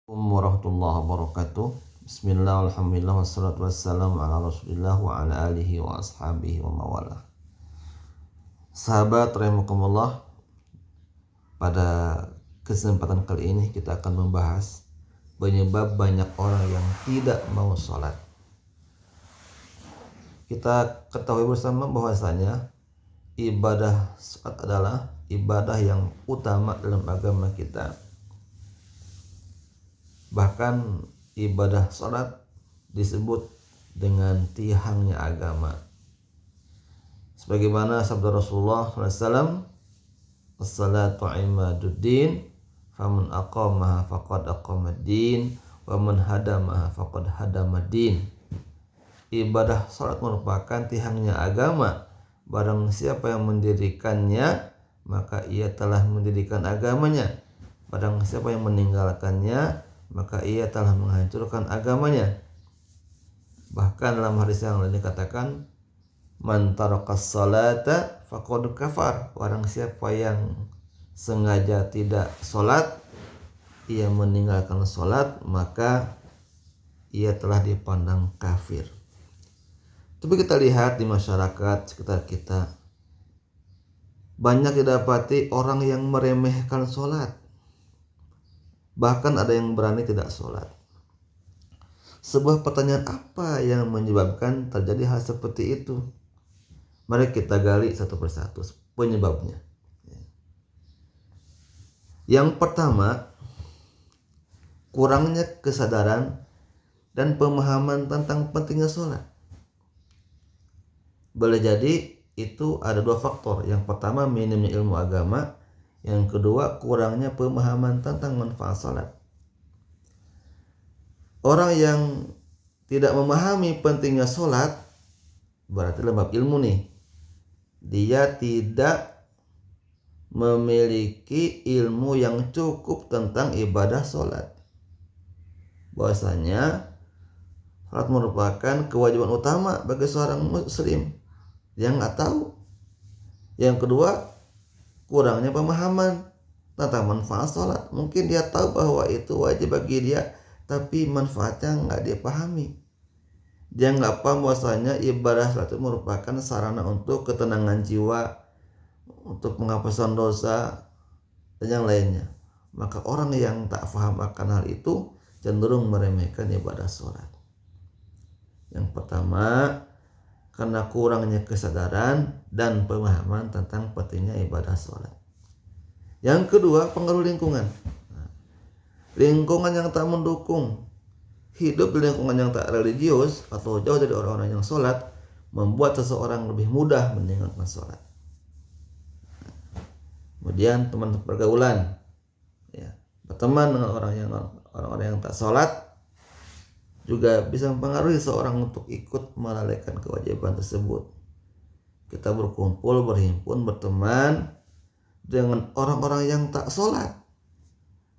Assalamualaikum warahmatullahi wabarakatuh. Bismillah, alhamdulillah, wassalatu wassalamu ala rasulillah wa ala alihi wa ashabihi wa mawalah. Sahabat rahimakumullah, pada kesempatan kali ini kita akan membahas penyebab banyak orang yang tidak mau sholat. Kita ketahui bersama bahwasanya ibadah sholat adalah ibadah yang utama dalam agama kita. Bahkan ibadah sholat disebut dengan tiangnya agama. Sebagaimana sabda Rasulullah SAW, as-salatu imaduddin, faman aqamaha faqad aqamaddin, wa man hadamaha faqad hadamaddin. Ibadah sholat merupakan tiangnya agama. Barang siapa yang mendirikannya, maka ia telah mendirikan agamanya. Barang siapa yang meninggalkannya, maka ia telah menghancurkan agamanya. Bahkan dalam hadis yang lain dikatakan, man taraqas salata faqad kafar. Orang siapa yang sengaja tidak sholat, ia meninggalkan sholat, maka ia telah dipandang kafir. Tapi kita lihat di masyarakat sekitar kita, banyak didapati orang yang meremehkan sholat. Bahkan ada yang berani tidak sholat. Sebuah pertanyaan, apa yang menyebabkan terjadi hal seperti itu? Mari kita gali satu persatu penyebabnya. Yang pertama, kurangnya kesadaran dan pemahaman tentang pentingnya sholat. Boleh jadi itu ada dua faktor. Yang pertama, minimnya ilmu agama. Yang kedua, kurangnya pemahaman tentang manfaat salat. Orang yang tidak memahami pentingnya salat, berarti lemah ilmu nih. Dia tidak memiliki ilmu yang cukup tentang ibadah salat. Bahwasanya salat merupakan kewajiban utama bagi seorang muslim. Yang nggak tahu. Yang kedua, kurangnya pemahaman tentang manfaat sholat. Mungkin dia tahu bahwa itu wajib bagi dia, tapi manfaatnya nggak dia pahami. Dia nggak paham bahwasanya ibadah sholat itu merupakan sarana untuk ketenangan jiwa, untuk penghapusan dosa, dan yang lainnya. Maka orang yang tak paham akan hal itu cenderung meremehkan ibadah sholat. Yang pertama, karena kurangnya kesadaran dan pemahaman tentang pentingnya ibadah sholat. Yang kedua, pengaruh lingkungan. Lingkungan yang tak mendukung, hidup di lingkungan yang tak religius atau jauh dari orang-orang yang sholat, membuat seseorang lebih mudah meninggalkan sholat. Kemudian teman pergaulan, berteman dengan orang-orang yang tak sholat juga bisa mempengaruhi seorang untuk ikut melalaikan kewajiban tersebut. Kita berkumpul, berhimpun, berteman dengan orang-orang yang tak sholat,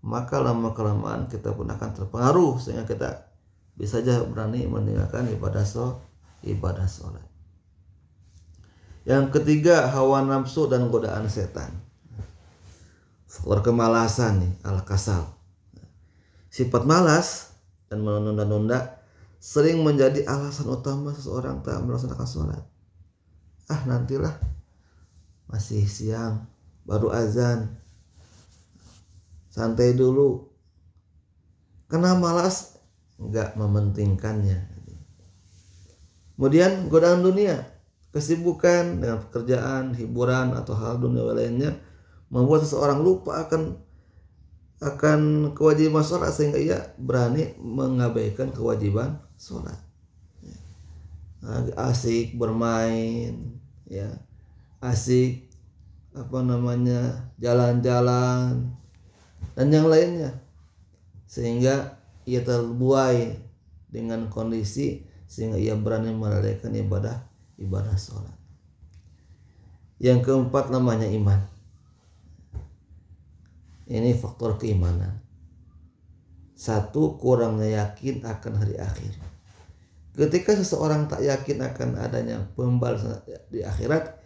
maka lama-kelamaan kita pun akan terpengaruh sehingga kita bisa saja berani meninggalkan ibadah sholat. Yang ketiga, hawa nafsu dan godaan setan. Faktor kemalasan nih, al-kasal. Sifat malas dan menunda-nunda sering menjadi alasan utama seseorang tak melaksanakan sholat. Nantilah, masih siang, baru azan, santai dulu. Karena malas, nggak mementingkannya. Kemudian godaan dunia, kesibukan dengan pekerjaan, hiburan atau hal dunia lainnya membuat seseorang lupa akan kewajiban sholat sehingga ia berani mengabaikan kewajiban sholat. Asik bermain, asik jalan-jalan dan yang lainnya, sehingga ia terbuai dengan kondisi sehingga ia berani melalaikan ibadah sholat. Yang keempat namanya iman. Ini faktor keimanan. Satu, kurangnya yakin akan hari akhir. Ketika seseorang tak yakin akan adanya pembalasan di akhirat,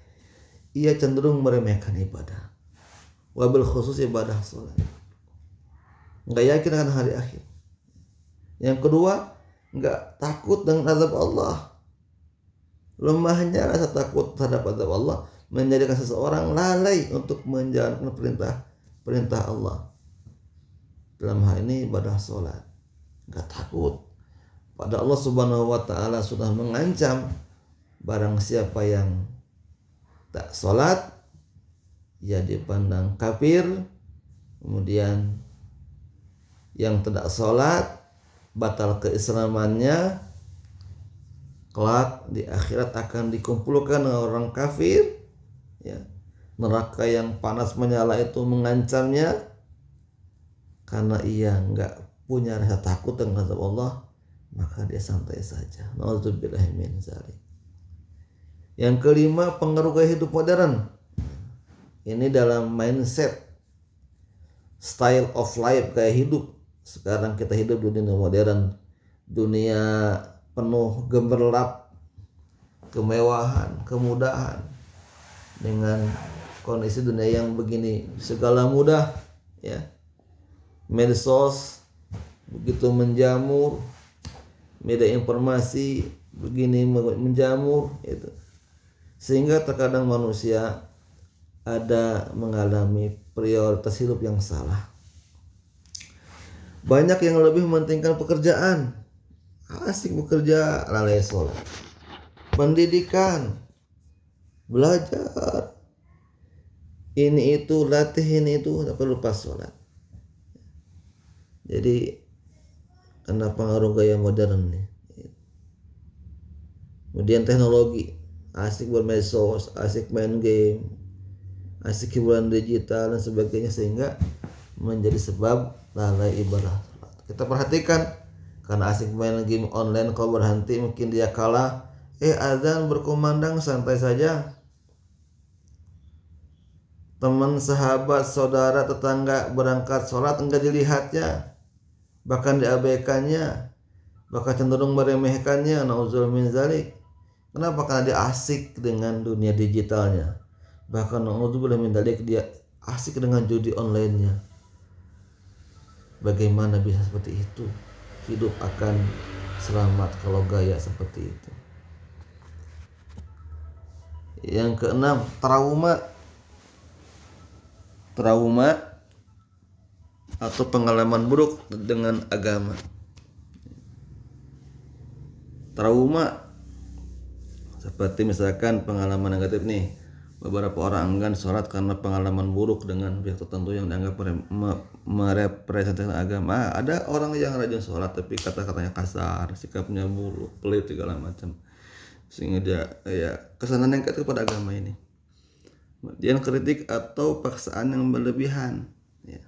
ia cenderung meremehkan ibadah. Wabil khusus ibadah sholat. Nggak yakin akan hari akhir. Yang kedua, enggak takut dengan azab Allah. Lemahnya rasa takut terhadap azab Allah menjadikan seseorang lalai untuk menjalankan perintah Allah. Dalam hal ini ibadah sholat. Enggak takut. Pada Allah Subhanahu wa taala sudah mengancam barang siapa yang tak sholat, ia dipandang kafir. Kemudian yang tidak sholat, batal keislamannya, kelak di akhirat akan dikumpulkan dengan orang kafir, ya. Neraka yang panas menyala itu mengancamnya karena ia enggak punya rasa takut dengan azab Allah, maka dia santai saja. Nauzubillahi min dzalik. Yang kelima, pengaruh gaya hidup modern. Ini dalam mindset, style of life, gaya hidup. Sekarang kita hidup di dunia modern, dunia penuh gemerlap kemewahan, kemudahan. Dengan kondisi dunia yang begini, segala mudah, ya. Medsos begitu menjamur, media informasi begini menjamur, itu. Sehingga terkadang manusia ada mengalami prioritas hidup yang salah. Banyak yang lebih mementingkan pekerjaan, asik bekerja, lalai sholat. Pendidikan, belajar, ini itu, latih ini itu, tapi lupa sholat. Jadi karena pengaruh gaya modern nih. Kemudian teknologi, asik bermedsos, asik main game, asik hiburan digital dan sebagainya, sehingga menjadi sebab lalai ibadah sholat. Kita perhatikan, karena asik main game online, kalau berhenti mungkin dia kalah, azan berkumandang, santai saja. Teman, sahabat, saudara, tetangga berangkat sholat enggak dilihatnya, bahkan diabaikannya, bahkan cenderung meremehkannya. Nauzubillah min dzalik. Kenapa? Karena dia asik dengan dunia digitalnya. Bahkan nauzubillah min dzalik, dia asik dengan judi online-nya. Bagaimana bisa seperti itu? Hidup akan selamat kalau gaya seperti itu. Yang keenam, trauma atau pengalaman buruk dengan agama. Trauma seperti misalkan pengalaman negatif nih, beberapa orang enggan sholat karena pengalaman buruk dengan pihak tertentu yang dianggap merepresentasikan agama. Ada orang yang rajin sholat tapi kata-katanya kasar, sikapnya buruk, pelit, segala macam, sehingga dia kesan negatif kepada agama ini. Kemudian kritik atau paksaan yang berlebihan, ya.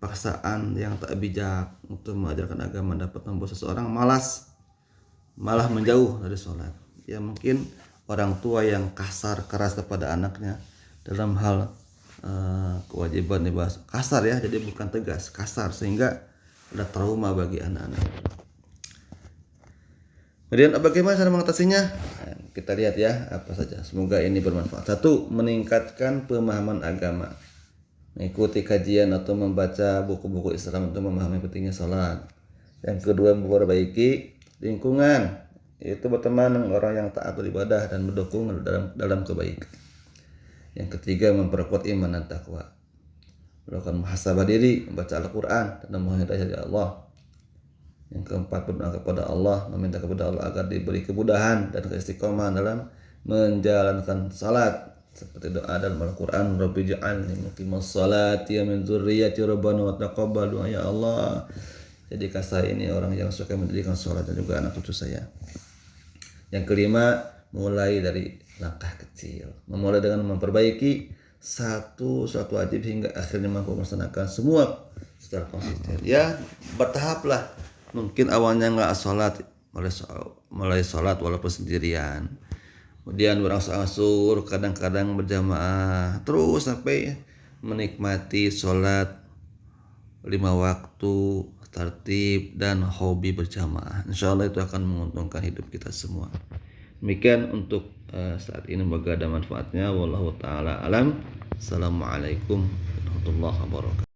Paksaan yang tak bijak untuk mengajarkan agama dapat membuat seseorang malah menjauh dari sholat. Ya, mungkin orang tua yang kasar keras kepada anaknya dalam hal kewajiban ibadah, kasar ya, jadi bukan tegas, kasar, sehingga ada trauma bagi anak-anak. Kemudian bagaimana cara mengatasinya? Kita lihat ya, apa saja. Semoga ini bermanfaat. 1. Meningkatkan pemahaman agama. Mengikuti kajian atau membaca buku-buku Islam untuk memahami pentingnya salat. Yang kedua, memperbaiki lingkungan, yaitu berteman dengan orang yang taat beribadah dan mendukung dalam kebaikan. Yang ketiga, memperkuat iman dan takwa. Melakukan muhasabah diri, membaca Al-Quran dan memohon hidayah dari Allah. Yang keempat, berdoa kepada Allah, meminta kepada Allah agar diberi kemudahan dan keistiqomahan dalam menjalankan salat, seperti doa dalam Al-Quran, Rabbi ja'alni muqimas salati wa min dzurriyyati rabbana wa taqabbal du'a, ya Allah, jadikan saya ini orang yang suka mendirikan salat dan juga anak cucu saya. Yang kelima, mulai dari langkah kecil, memulai dengan memperbaiki satu wajib hingga akhirnya mampu melaksanakan semua secara konsisten. Ya, bertahaplah. Mungkin awalnya nggak sholat, mulai sholat walaupun sendirian, kemudian berangsur-angsur, kadang-kadang berjamaah, terus sampai menikmati sholat 5 waktu tertib dan hobi berjamaah. Insya Allah itu akan menguntungkan hidup kita semua. Demikian untuk saat ini, semoga ada manfaatnya. Wallahu ta'ala alam. Assalamualaikum warahmatullahi wabarakatuh.